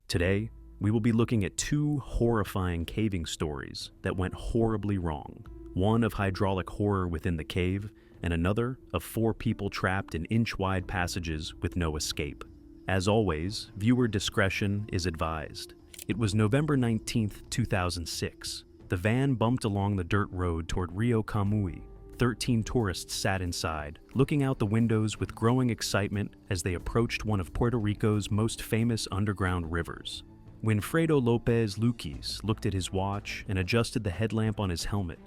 Today, we will be looking at two horrifying caving stories that went horribly wrong. One of hydraulic horror within the cave, and another of 4 people trapped in inch-wide passages with no escape. As always, viewer discretion is advised. It was November 19th, 2006. The van bumped along the dirt road toward Rio Camuy. 13 tourists sat inside, looking out the windows with growing excitement as they approached one of Puerto Rico's most famous underground rivers. Winfredo Lopez Luquis looked at his watch and adjusted the headlamp on his helmet.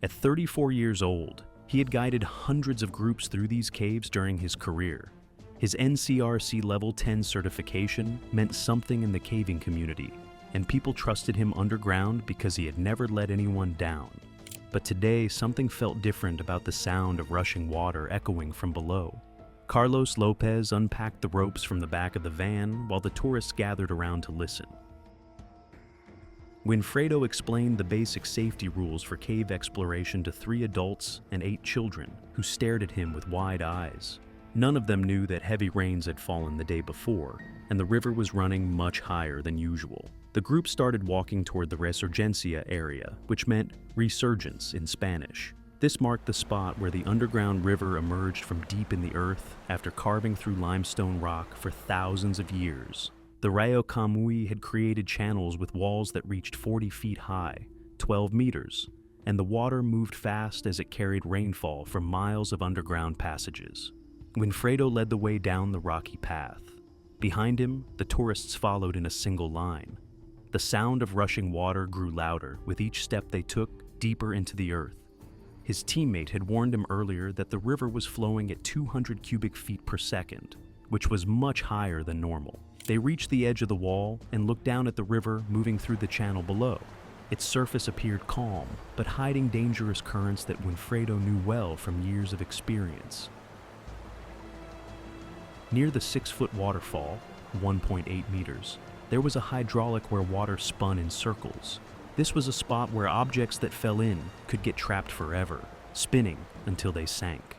At 34 years old, he had guided hundreds of groups through these caves during his career. His NCRC Level 10 certification meant something in the caving community, and people trusted him underground because he had never let anyone down. But today, something felt different about the sound of rushing water echoing from below. Carlos Lopez unpacked the ropes from the back of the van while the tourists gathered around to listen. Winfredo explained the basic safety rules for cave exploration to 3 adults and 8 children, who stared at him with wide eyes. None of them knew that heavy rains had fallen the day before, and the river was running much higher than usual. The group started walking toward the Resurgencia area, which meant resurgence in Spanish. This marked the spot where the underground river emerged from deep in the earth after carving through limestone rock for thousands of years. The Rio Camuy had created channels with walls that reached 40 feet high, 12 meters, and the water moved fast as it carried rainfall from miles of underground passages. Winfredo led the way down the rocky path. Behind him, the tourists followed in a single line. The sound of rushing water grew louder with each step they took deeper into the earth. His teammate had warned him earlier that the river was flowing at 200 cubic feet per second, which was much higher than normal. They reached the edge of the wall and looked down at the river moving through the channel below. Its surface appeared calm, but hiding dangerous currents that Winfredo knew well from years of experience. Near the 6-foot waterfall, 1.8 meters, there was a hydraulic where water spun in circles. This was a spot where objects that fell in could get trapped forever, spinning until they sank.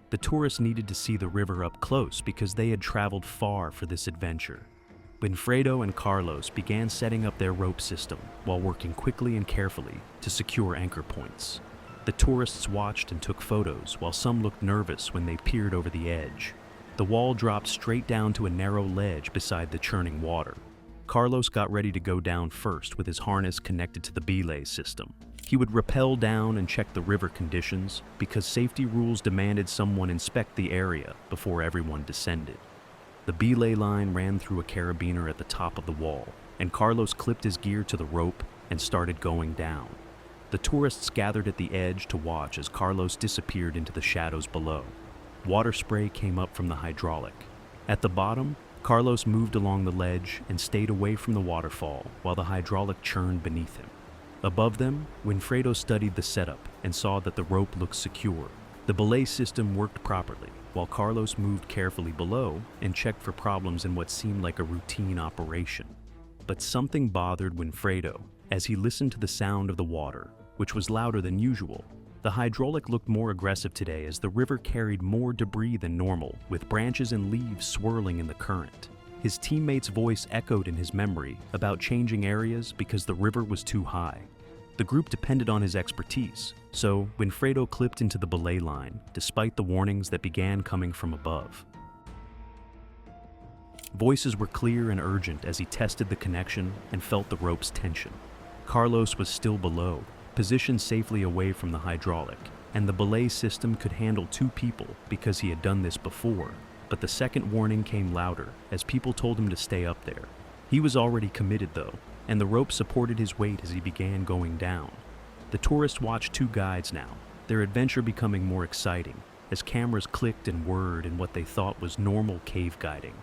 The tourists needed to see the river up close because they had traveled far for this adventure. Winfredo and Carlos began setting up their rope system while working quickly and carefully to secure anchor points. The tourists watched and took photos while some looked nervous when they peered over the edge. The wall dropped straight down to a narrow ledge beside the churning water. Carlos got ready to go down first with his harness connected to the belay system. He would rappel down and check the river conditions because safety rules demanded someone inspect the area before everyone descended. The belay line ran through a carabiner at the top of the wall, and Carlos clipped his gear to the rope and started going down. The tourists gathered at the edge to watch as Carlos disappeared into the shadows below. Water spray came up from the hydraulic. At the bottom, Carlos moved along the ledge and stayed away from the waterfall while the hydraulic churned beneath him. Above them, Winfredo studied the setup and saw that the rope looked secure. The belay system worked properly, while Carlos moved carefully below and checked for problems in what seemed like a routine operation. But something bothered Winfredo as he listened to the sound of the water, which was louder than usual. The hydraulic looked more aggressive today as the river carried more debris than normal, with branches and leaves swirling in the current. His teammate's voice echoed in his memory about changing areas because the river was too high. The group depended on his expertise, so Winfredo clipped into the belay line, despite the warnings that began coming from above. Voices were clear and urgent as he tested the connection and felt the rope's tension. Carlos was still below, positioned safely away from the hydraulic, and the belay system could handle 2 people because he had done this before, but the second warning came louder as people told him to stay up there. He was already committed though, and the rope supported his weight as he began going down. The tourists watched 2 guides now, their adventure becoming more exciting as cameras clicked and whirred in what they thought was normal cave guiding.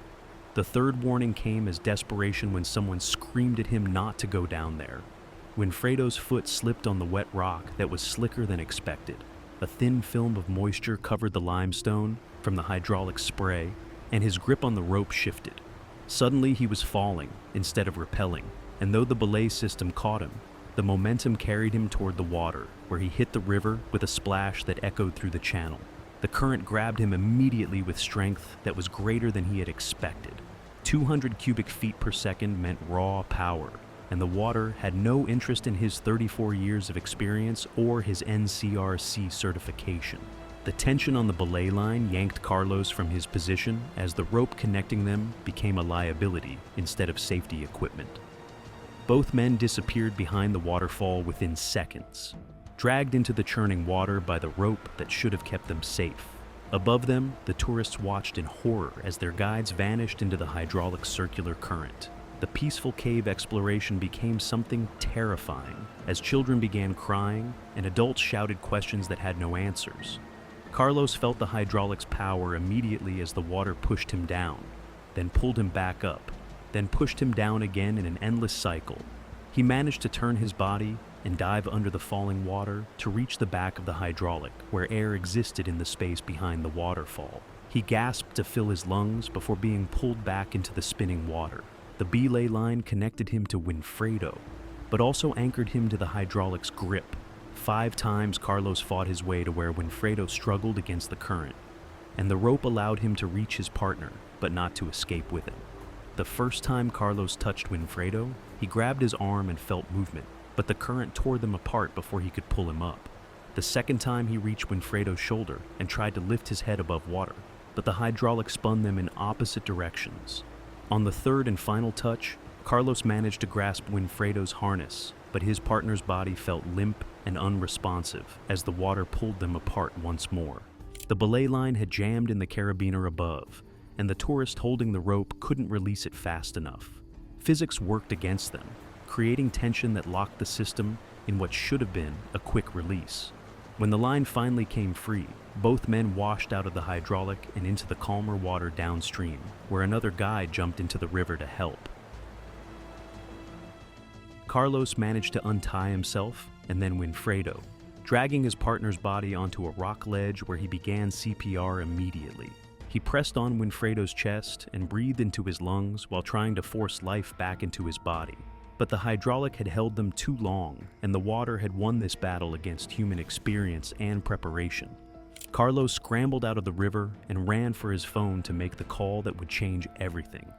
The third warning came as desperation when someone screamed at him not to go down there. Winfredo's foot slipped on the wet rock that was slicker than expected. A thin film of moisture covered the limestone from the hydraulic spray, and his grip on the rope shifted. Suddenly he was falling instead of rappelling, and though the belay system caught him, the momentum carried him toward the water, where he hit the river with a splash that echoed through the channel. The current grabbed him immediately with strength that was greater than he had expected. 200 cubic feet per second meant raw power, and the water had no interest in his 34 years of experience or his NCRC certification. The tension on the belay line yanked Carlos from his position as the rope connecting them became a liability instead of safety equipment. Both men disappeared behind the waterfall within seconds, dragged into the churning water by the rope that should have kept them safe. Above them, the tourists watched in horror as their guides vanished into the hydraulic circular current. The peaceful cave exploration became something terrifying as children began crying and adults shouted questions that had no answers. Carlos felt the hydraulics' power immediately as the water pushed him down, then pulled him back up, then pushed him down again in an endless cycle. He managed to turn his body and dive under the falling water to reach the back of the hydraulic, where air existed in the space behind the waterfall. He gasped to fill his lungs before being pulled back into the spinning water. The belay line connected him to Winfredo, but also anchored him to the hydraulic's grip. 5 times Carlos fought his way to where Winfredo struggled against the current, and the rope allowed him to reach his partner, but not to escape with him. The first time Carlos touched Winfredo, he grabbed his arm and felt movement, but the current tore them apart before he could pull him up. The second time he reached Winfredo's shoulder and tried to lift his head above water, but the hydraulic spun them in opposite directions. On the third and final touch, Carlos managed to grasp Winfredo's harness, but his partner's body felt limp and unresponsive as the water pulled them apart once more. The belay line had jammed in the carabiner above, and the tourist holding the rope couldn't release it fast enough. Physics worked against them, creating tension that locked the system in what should have been a quick release. When the line finally came free, both men washed out of the hydraulic and into the calmer water downstream, where another guide jumped into the river to help. Carlos managed to untie himself, and then Winfredo, dragging his partner's body onto a rock ledge where he began CPR immediately. He pressed on Winfredo's chest and breathed into his lungs while trying to force life back into his body. But the hydraulic had held them too long, and the water had won this battle against human experience and preparation. Carlos scrambled out of the river and ran for his phone to make the call that would change everything.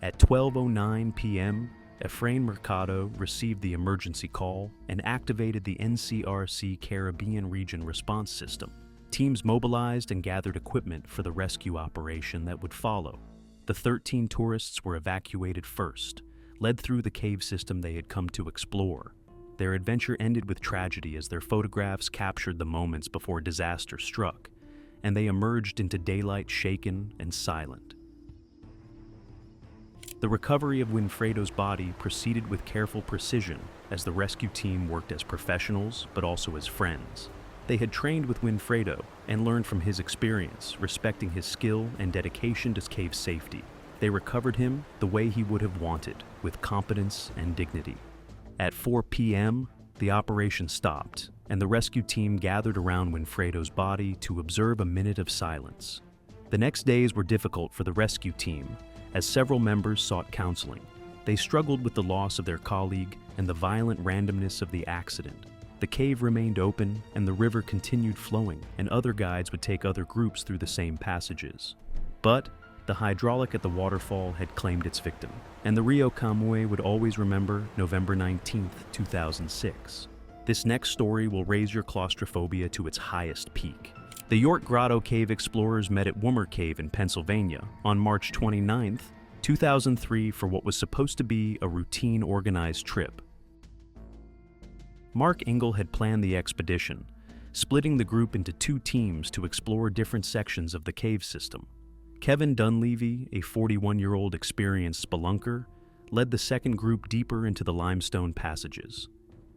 At 12:09 p.m., Efrain Mercado received the emergency call and activated the NCRC Caribbean Region Response System. Teams mobilized and gathered equipment for the rescue operation that would follow. The 13 tourists were evacuated first, led through the cave system they had come to explore. Their adventure ended with tragedy as their photographs captured the moments before disaster struck, and they emerged into daylight shaken and silent. The recovery of Winfredo's body proceeded with careful precision as the rescue team worked as professionals but also as friends. They had trained with Winfredo and learned from his experience, respecting his skill and dedication to cave safety. They recovered him the way he would have wanted, with competence and dignity. At 4 p.m., the operation stopped, and the rescue team gathered around Winfredo's body to observe a minute of silence. The next days were difficult for the rescue team, as several members sought counseling. They struggled with the loss of their colleague and the violent randomness of the accident. The cave remained open, and the river continued flowing, and other guides would take other groups through the same passages. But the hydraulic at the waterfall had claimed its victim, and the Rio Camuy would always remember November 19, 2006. This next story will raise your claustrophobia to its highest peak. The York Grotto cave explorers met at Womer Cave in Pennsylvania on March 29, 2003 for what was supposed to be a routine organized trip. Mark Engel had planned the expedition, splitting the group into 2 teams to explore different sections of the cave system. Kevin Dunleavy, a 41-year-old experienced spelunker, led the second group deeper into the limestone passages.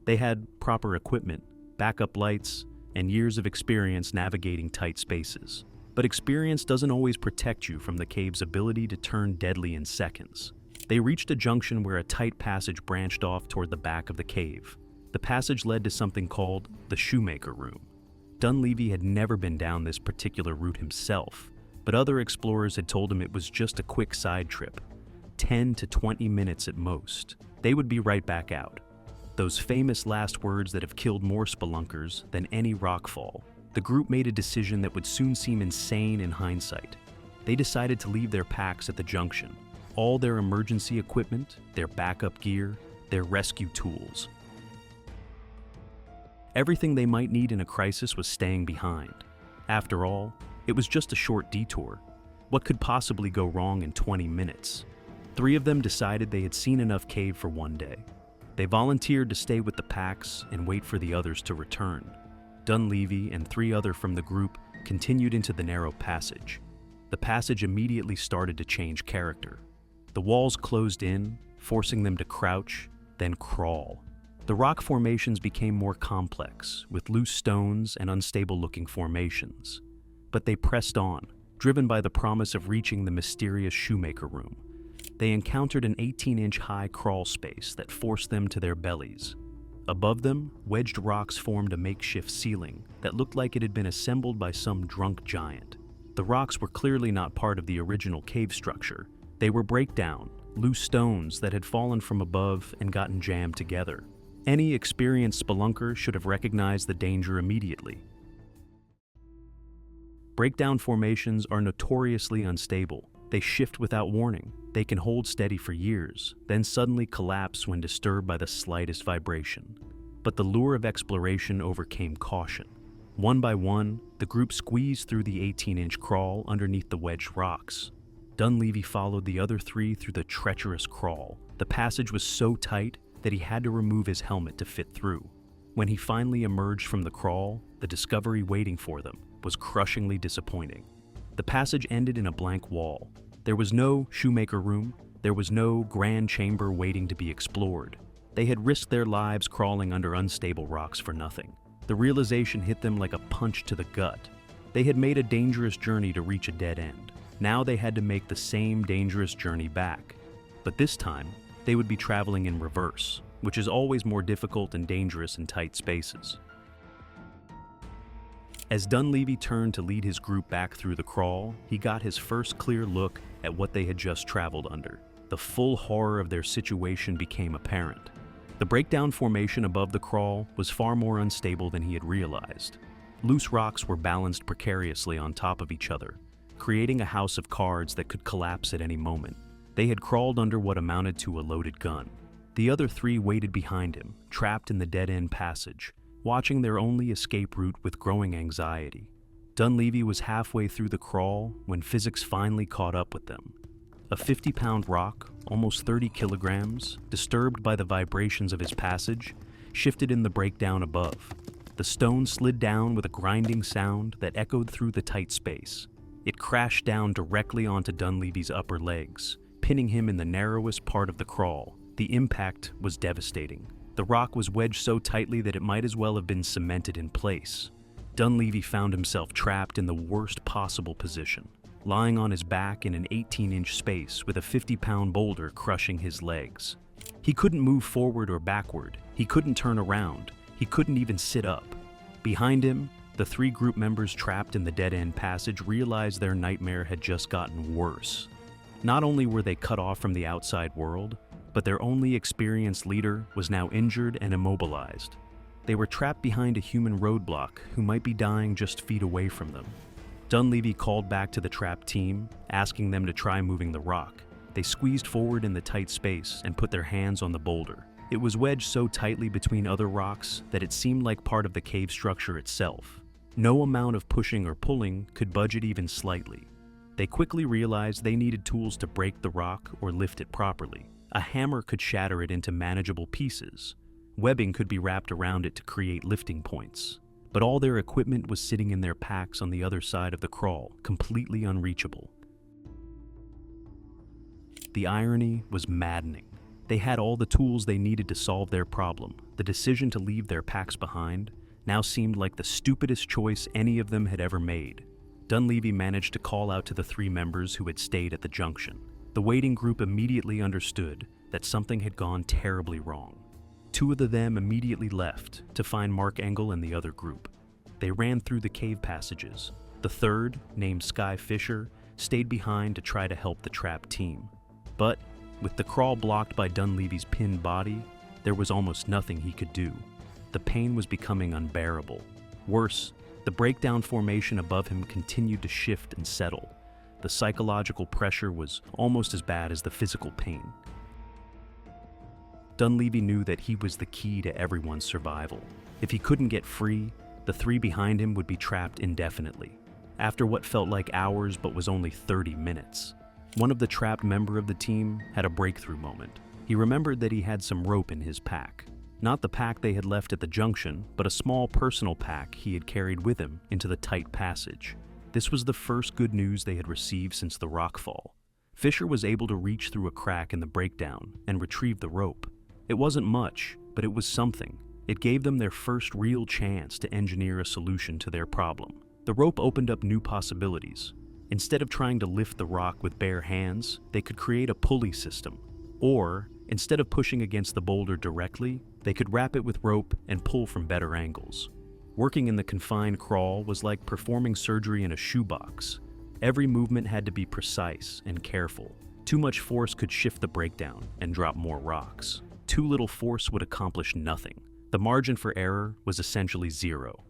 They had proper equipment, backup lights, and years of experience navigating tight spaces. But experience doesn't always protect you from the cave's ability to turn deadly in seconds. They reached a junction where a tight passage branched off toward the back of the cave. The passage led to something called the Shoemaker Room. Dunleavy had never been down this particular route himself, but other explorers had told him it was just a quick side trip, 10 to 20 minutes at most. They would be right back out. Those famous last words that have killed more spelunkers than any rockfall. The group made a decision that would soon seem insane in hindsight. They decided to leave their packs at the junction, all their emergency equipment, their backup gear, their rescue tools. Everything they might need in a crisis was staying behind. After all, it was just a short detour. What could possibly go wrong in 20 minutes? 3 of them decided they had seen enough cave for one day. They volunteered to stay with the packs and wait for the others to return. Dunleavy and 3 others from the group continued into the narrow passage. The passage immediately started to change character. The walls closed in, forcing them to crouch, then crawl. The rock formations became more complex, with loose stones and unstable-looking formations. But they pressed on, driven by the promise of reaching the mysterious shoemaker room. They encountered an 18-inch high crawl space that forced them to their bellies. Above them, wedged rocks formed a makeshift ceiling that looked like it had been assembled by some drunk giant. The rocks were clearly not part of the original cave structure. They were breakdown, loose stones that had fallen from above and gotten jammed together. Any experienced spelunker should have recognized the danger immediately. Breakdown formations are notoriously unstable. They shift without warning. They can hold steady for years, then suddenly collapse when disturbed by the slightest vibration. But the lure of exploration overcame caution. One by one, the group squeezed through the 18-inch crawl underneath the wedged rocks. Dunleavy followed the other 3 through the treacherous crawl. The passage was so tight that he had to remove his helmet to fit through. When he finally emerged from the crawl, the discovery waiting for them was crushingly disappointing. The passage ended in a blank wall. There was no shoemaker room. There was no grand chamber waiting to be explored. They had risked their lives crawling under unstable rocks for nothing. The realization hit them like a punch to the gut. They had made a dangerous journey to reach a dead end. Now they had to make the same dangerous journey back. But this time, they would be traveling in reverse, which is always more difficult and dangerous in tight spaces. As Dunleavy turned to lead his group back through the crawl, he got his first clear look at what they had just traveled under. The full horror of their situation became apparent. The breakdown formation above the crawl was far more unstable than he had realized. Loose rocks were balanced precariously on top of each other, creating a house of cards that could collapse at any moment. They had crawled under what amounted to a loaded gun. The other 3 waited behind him, trapped in the dead-end passage, watching their only escape route with growing anxiety. Dunleavy was halfway through the crawl when physics finally caught up with them. A 50-pound rock, almost 30 kilograms, disturbed by the vibrations of his passage, shifted in the breakdown above. The stone slid down with a grinding sound that echoed through the tight space. It crashed down directly onto Dunleavy's upper legs, pinning him in the narrowest part of the crawl. The impact was devastating. The rock was wedged so tightly that it might as well have been cemented in place. Dunleavy found himself trapped in the worst possible position, lying on his back in an 18-inch space with a 50-pound boulder crushing his legs. He couldn't move forward or backward. He couldn't turn around. He couldn't even sit up. Behind him, the 3 group members trapped in the dead-end passage realized their nightmare had just gotten worse. Not only were they cut off from the outside world, but their only experienced leader was now injured and immobilized. They were trapped behind a human roadblock who might be dying just feet away from them. Dunleavy called back to the trapped team, asking them to try moving the rock. They squeezed forward in the tight space and put their hands on the boulder. It was wedged so tightly between other rocks that it seemed like part of the cave structure itself. No amount of pushing or pulling could budge it even slightly. They quickly realized they needed tools to break the rock or lift it properly. A hammer could shatter it into manageable pieces. Webbing could be wrapped around it to create lifting points. But all their equipment was sitting in their packs on the other side of the crawl, completely unreachable. The irony was maddening. They had all the tools they needed to solve their problem. The decision to leave their packs behind now seemed like the stupidest choice any of them had ever made. Dunleavy managed to call out to the 3 members who had stayed at the junction. The waiting group immediately understood that something had gone terribly wrong. 2 of them immediately left to find Mark Engel and the other group. They ran through the cave passages. The 3rd, named Sky Fisher, stayed behind to try to help the trapped team. But, with the crawl blocked by Dunleavy's pinned body, there was almost nothing he could do. The pain was becoming unbearable. Worse, the breakdown formation above him continued to shift and settle. the psychological pressure was almost as bad as the physical pain. Dunleavy knew that he was the key to everyone's survival. If he couldn't get free, the three behind him would be trapped indefinitely. After what felt like hours but was only 30 minutes, one of the trapped member of the team had a breakthrough moment. He remembered that he had some rope in his pack. Not the pack they had left at the junction, but a small personal pack he had carried with him into the tight passage. This was the first good news they had received since the rockfall. Fisher was able to reach through a crack in the breakdown and retrieve the rope. It wasn't much, but it was something. It gave them their first real chance to engineer a solution to their problem. The rope opened up new possibilities. Instead of trying to lift the rock with bare hands, they could create a pulley system. Or, instead of pushing against the boulder directly, they could wrap it with rope and pull from better angles. Working in the confined crawl was like performing surgery in a shoebox. Every movement had to be precise and careful. Too much force could shift the breakdown and drop more rocks. Too little force would accomplish nothing. The margin for error was essentially zero.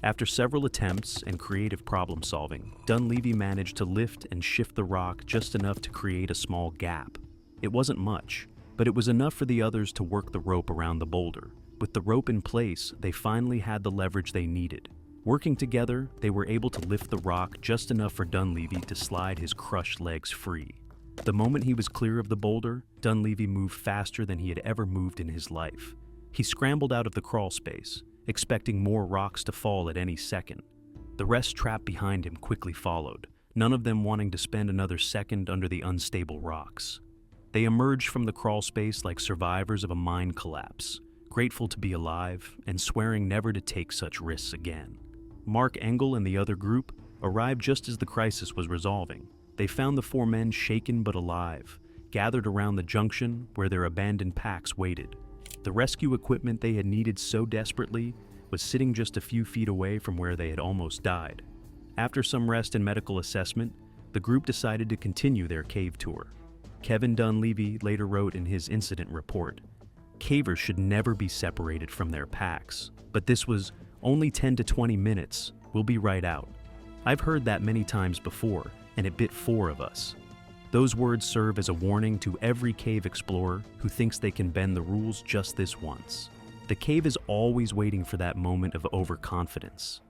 After several attempts and creative problem solving, Dunleavy managed to lift and shift the rock just enough to create a small gap. It wasn't much, but it was enough for the others to work the rope around the boulder. With the rope in place, they finally had the leverage they needed. Working together, they were able to lift the rock just enough for Dunleavy to slide his crushed legs free. The moment he was clear of the boulder, Dunleavy moved faster than he had ever moved in his life. He scrambled out of the crawl space, expecting more rocks to fall at any second. The rest trapped behind him quickly followed, none of them wanting to spend another second under the unstable rocks. They emerged from the crawl space like survivors of a mine collapse, grateful to be alive and swearing never to take such risks again. Mark Engel and the other group arrived just as the crisis was resolving. They found the four men shaken but alive, gathered around the junction where their abandoned packs waited. The rescue equipment they had needed so desperately was sitting just a few feet away from where they had almost died. After some rest and medical assessment, the group decided to continue their cave tour. Kevin Dunleavy later wrote in his incident report, "Cavers should never be separated from their packs, but this was only 10 to 20 minutes. We'll be right out. I've heard that many times before, and it bit 4 of us." Those words serve as a warning to every cave explorer who thinks they can bend the rules just this once. The cave is always waiting for that moment of overconfidence.